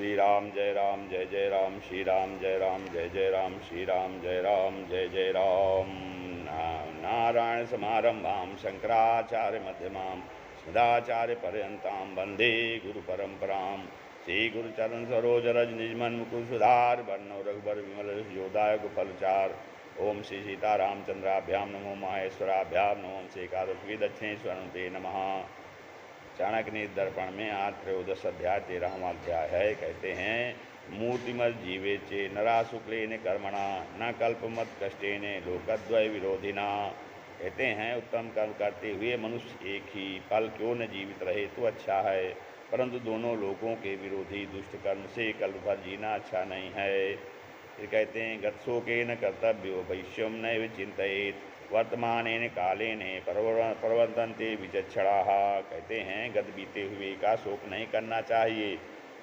श्री राम जय राम जय जय राम श्री राम जय राम जय जय राम श्री राम जय राम जय जय राम। नारायण समारंभां शंकराचार्य मध्यमां सदाचार्य पर्यंतां वंदे गुरु परंपरां। श्री गुरुचरण सरोज रज निजमन मुकुर सुधार वर्णो रघुबर विमल योदायक फलचार। ओम श्री सीतारामचंद्राभ्याम नमो माहेश्वराभ्याम नमो श्रीकारुष्वी दक्षिणेश्वरं ते नमः। चाणक्य दर्पण में आज त्रयोदश अध्याय 13वां अध्याय है। कहते हैं मूर्तिमत जीवे चे नरा शुक्लेन कर्मणा न कल्पमत कष्टेन लोकद्वय विरोधिना। कहते हैं उत्तम कर्म करते हुए मनुष्य एक ही पल क्यों न जीवित रहे तो अच्छा है, परंतु दोनों लोगों के विरोधी दुष्ट कर्म से कल्प भर जीना अच्छा नहीं है। फिर कहते हैं गत्सोकेन कर्तव्यो भविष्यम नैव चिंतयेत् वर्तमानेन कालेन प्रवर्तन्ते विचक्षणाः। कहते हैं गत बीते हुए का शोक नहीं करना चाहिए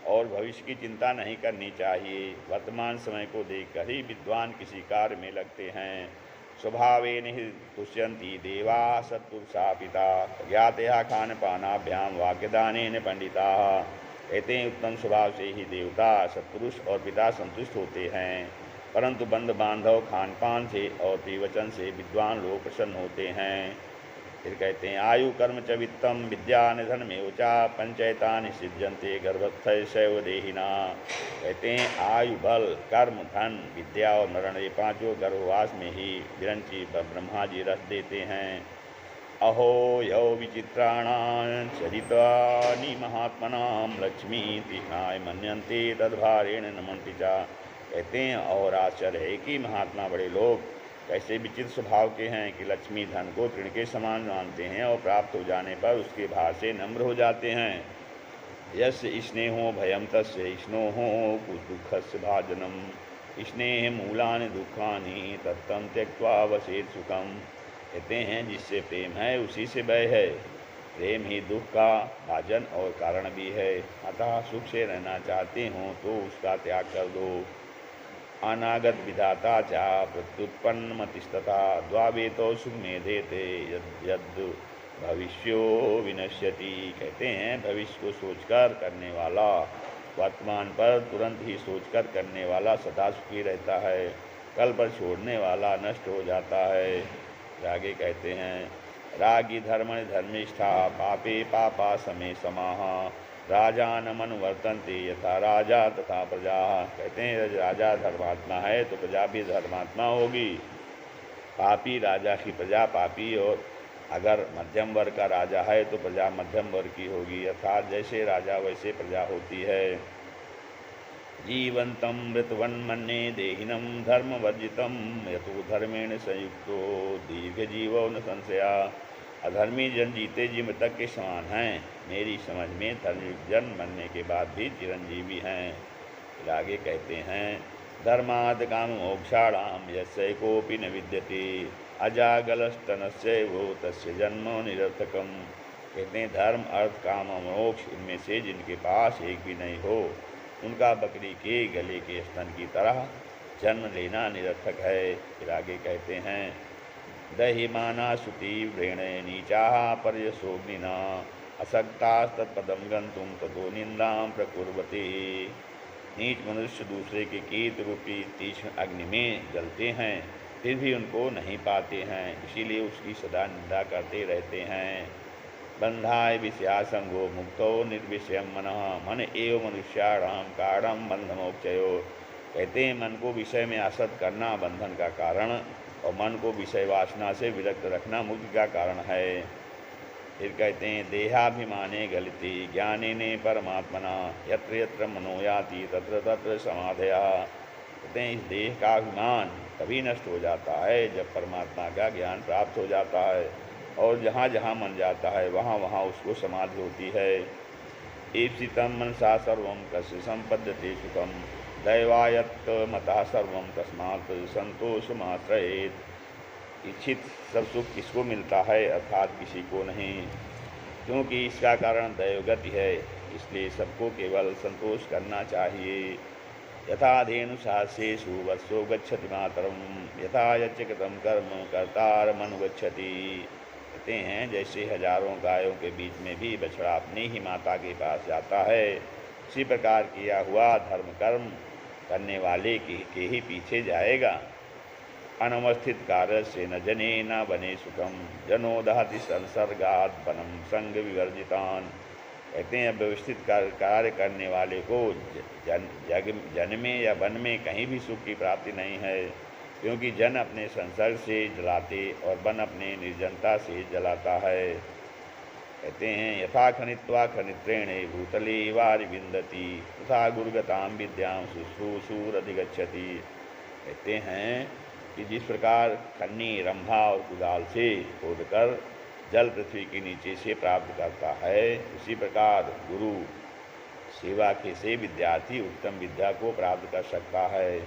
और भविष्य की चिंता नहीं करनी चाहिए। वर्तमान समय को देखकर ही विद्वान किसी कार्य में लगते हैं। स्वभावेन हि तुष्यन्ति देवा सत्पुरुषा पिता ज्ञातया खान पानाभ्याम वाक्यदानेन पंडिताः। कहते हैं उत्तम स्वभाव से ही देवता सत्पुरुष और पिता संतुष्ट होते हैं, परंतु बंध बांधव खान पान से और प्रवचन से विद्वान लोग प्रसन्न होते हैं। फिर कहते हैं आयु कर्म च वित्तम विद्या निधन में ऊँचा पंचायतानि सिद्ध्यन्ते गर्भस्थय शैव देहिना। कहते हैं आयु बल कर्म धन विद्या और मरण ये पांचों गर्भवास में ही विरंची ब्रह्मा जी रच देते हैं। अहो यौ विचित्राणां चरितानि महात्मनां लक्ष्मी तीक्ष्णाय मन्यन्ते तद्भारेण नमन्ति च। कहते हैं और आश्चर्य है कि महात्मा बड़े लोग कैसे विचित्र स्वभाव के हैं कि लक्ष्मी धन को तृण के समान मानते हैं और प्राप्त हो जाने पर उसके भार से नम्र हो जाते हैं। यस्य स्नेहो भयं तस्य स्नोहो दुःखस्य भाजनम स्नेह मूलानि दुःखानि तत्तं त्यक्त्वा वसेत् सुखम। कहते हैं जिससे प्रेम है उसी से भय है, प्रेम ही दुख का भाजन और कारण भी है। अतः सुख से रहना चाहते हो तो उसका त्याग कर दो। अनागत विधाता चा प्रत्युत्पन्न मतिस्तथा द्वावेतो सुख मेधेते यद भविष्यो विनश्यति। कहते हैं भविष्य को सोचकर करने वाला वर्तमान पर तुरंत ही सोचकर करने वाला सदा सुखी रहता है, कल पर छोड़ने वाला नष्ट हो जाता है। आगे कहते हैं रागी धर्मणि धर्मिष्ठा पापे पापा समे समाः राजानमनुवर्तन्ते यथा राजा तथा प्रजा। कहते हैं राजा धर्मात्मा है तो प्रजा भी धर्मात्मा होगी। पापी राजा की प्रजा पापी, और अगर मध्यम वर्ग का राजा है तो प्रजा मध्यम वर्ग की होगी, अर्थात जैसे राजा वैसे प्रजा होती है। जीवंतं मृतवन्मन्ये देहिनं धर्मवर्जितं यतो धर्मेण संयुक्तो दीर्घजीवो न संशया। अधर्मी जन जीते जी मृतक के समान हैं, मेरी समझ में धर्मयुक्त जन मरने के बाद भी चिरंजीवी हैं। फिर आगे कहते हैं धर्मात् काम मोक्षाणां यस्य कोऽपि न विद्यते अजागलस्तनस्यैव तस्य जन्मो निरर्थकम्। कहते हैं धर्म अर्थ काम और मोक्ष इनमें से जिनके पास एक भी नहीं हो उनका बकरी के गले के स्तन की तरह जन्म लेना निरर्थक है। फिर आगे कहते हैं दहिमाना श्रुति व्रेणे नीचाः पर्यशोग्निना असक्तास्तत्पदं गन्तुं ततो निंदां प्रकुर्वते। नीच मनुष्य दूसरे के कीर्ति रूपी तीक्ष्ण अग्नि में जलते हैं फिर भी उनको नहीं पाते हैं, इसीलिए उसकी सदा निंदा करते रहते हैं। बंधाय विषयासंगो मुक्तो निर्विषयं मनः मन एव मनुष्याणां कारणं बंधमोक्षयो। कहते हैं मन को विषय में आसक्त करना बंधन का कारण और मन को विषय वासना से विरक्त रखना मुक्ति का कारण है। फिर कहते हैं देहाभिमाने गलिति ज्ञानेने परमात्मना यत्र यत्र मनो याति तत्र तत्र समाधया। कहते हैं इस देह का अभिमान तभी नष्ट हो जाता है जब परमात्मा का ज्ञान प्राप्त हो जाता है, और जहाँ जहाँ मन जाता है वहाँ वहाँ उसको समाधि होती है। ईप्सितं मनसा सर्वं कस्य सम्पद्यते सुखं दैवायत्त मता सर्वं तस्मात् संतोषमाश्रयेत्। इच्छित सब सुख किसको मिलता है, अर्थात किसी को नहीं, क्योंकि इसका कारण दैवगति है, इसलिए सबको केवल संतोष करना चाहिए। यथा धेनु सहस्रेषु वत्सो गच्छति मातरम यथा यच्चकृतं कर्म कर्तारमनुगच्छति। कहते हैं जैसे हजारों गायों के बीच में भी बछड़ा अपनी ही माता के पास जाता है, उसी प्रकार किया हुआ धर्म कर्म करने वाले के ही पीछे जाएगा। अनवस्थित कार्य से न जने न बने सुखम, जनो दहति संसर्गात वनम संग विवर्जितान। कहते हैं व्यवस्थित कार्य करने वाले को जन में या वन में कहीं भी सुख की प्राप्ति नहीं है, क्योंकि जन अपने संसर्ग से जलाते और वन अपने निर्जनता से जलाता है। कहते हैं यथा खनित्वा खनित्रेण भूतले वारि विंदति तथा गुरुगताम विद्याम शुश्रूषुरधिगच्छति। कहते हैं कि जिस प्रकार खन्नी रंभा और कुदाल से खोदकर जल पृथ्वी के नीचे से प्राप्त करता है, उसी प्रकार गुरु सेवा के से विद्यार्थी उत्तम विद्या को प्राप्त कर सकता है।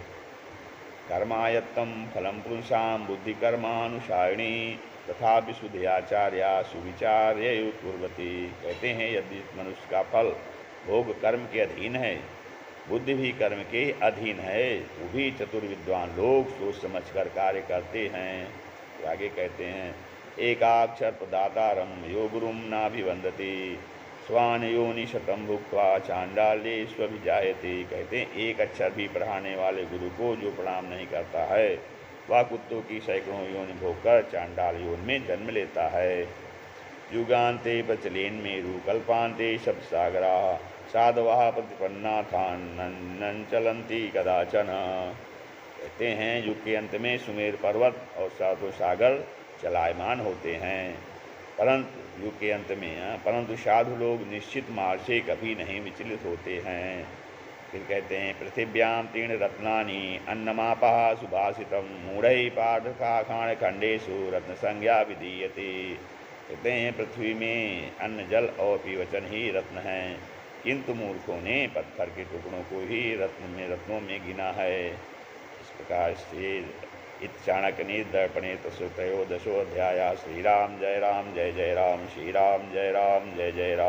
कर्मायत्तम फलम पुंसाम बुद्धि कर्मानुसारिणी तथा विशुद्धाचार्या सुविचार्य कुर्वती। कहते हैं यदि मनुष्य का फल भोग कर्म के अधीन है, बुद्धि भी कर्म के अधीन है, वो भी चतुर्विद्वान लोग सोच समझ कर कार्य करते हैं। तो आगे कहते हैं एकाक्षर प्रदातारम यो गुरुम नाभिवंदति स्वान योनि शतम भुक्त्वा चांडाल्ये स्वभिजायते। कहते हैं एक अक्षर भी पढ़ाने वाले गुरु को जो प्रणाम नहीं करता है, वह कुत्तों की सैकड़ों योनि भोगकर चांडाल योनि में जन्म लेता है। युगान्ते प्रचलेन मेरु कल्पान्ते शब्दसागरा साधवः प्रतिपन्ना था न चलन्ति कदाचन। कहते हैं युग के अंत में सुमेर पर्वत और सातों सागर चलायमान होते हैं, परंतु युग के अंत में परंतु साधु लोग निश्चित मार्ग से कभी नहीं विचलित होते हैं। फिर कहते हैं पृथिव्यां तीर्ण रत्नानि अन्नमापः सुभाषितम मूढ़ै पाठखाण खंडेषु रत्न संज्ञा विधीयते। कहते हैं पृथ्वी में अन्न जल और पीवचन ही रत्न हैं, किंतु मूर्खों ने पत्थर के टुकड़ों को ही रत्नों में गिना है। इस प्रकार से इत चाणक्य ने दर्पणे त्रयोदशोऽध्यायः। श्री राम जय राम जय जय राम, श्री राम जय राम जय जय राम।